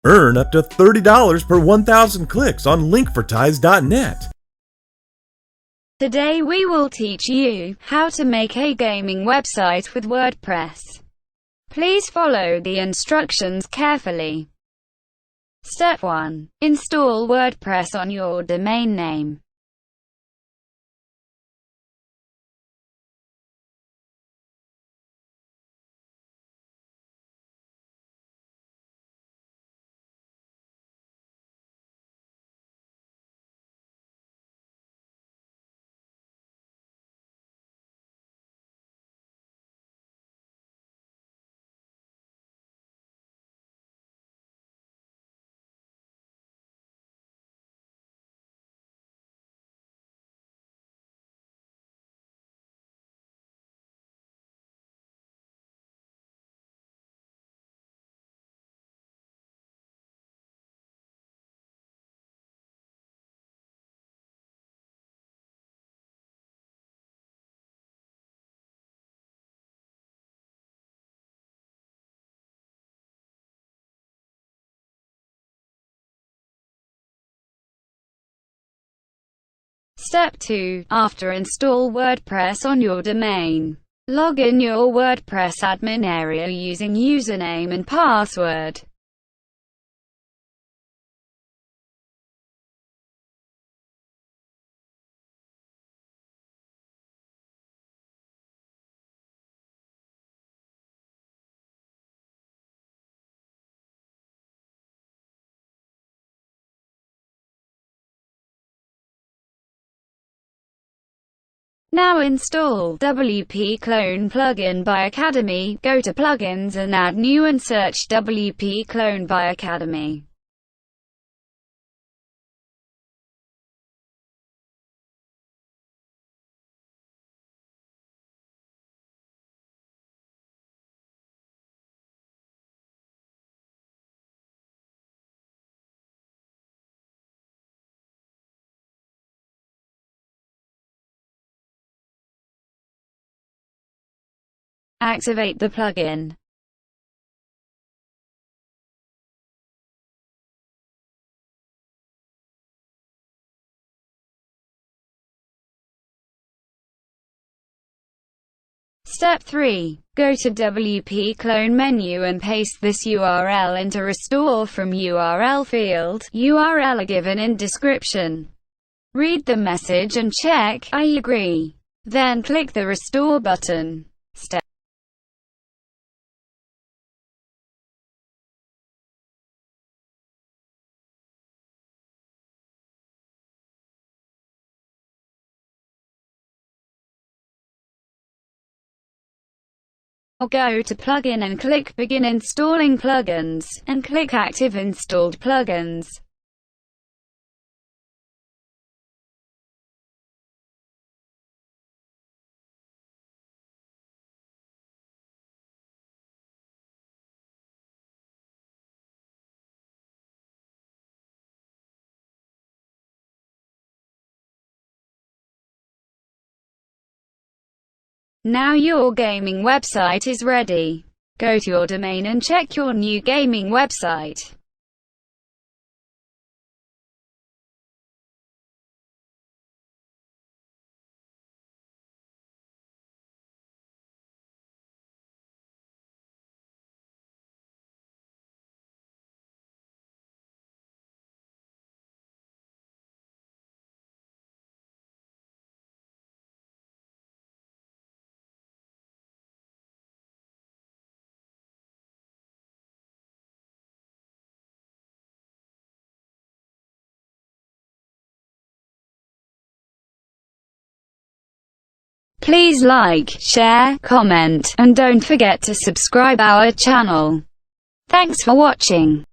Earn up to $30 per 1,000 clicks on linkforties.net. Today we will teach you how to make a gaming website with WordPress. Please follow the instructions carefully. Step 1. Install WordPress on your domain name. Step 2. After install WordPress on your domain, log in your WordPress admin area using username and password. Now install WP Clone plugin by Academy. Go to Plugins and Add New and search WP Clone by Academy. Activate the plugin. Step 3. Go to WP Clone menu and paste this URL into Restore from URL field. URL are given in description. Read the message and check I agree. Then click the Restore button. Step Or go to Plugin and click Begin installing plugins, and click Active installed plugins. Now your gaming website is ready. Go to your domain and check your new gaming website. Please like, share, comment, and don't forget to subscribe our channel. Thanks for watching.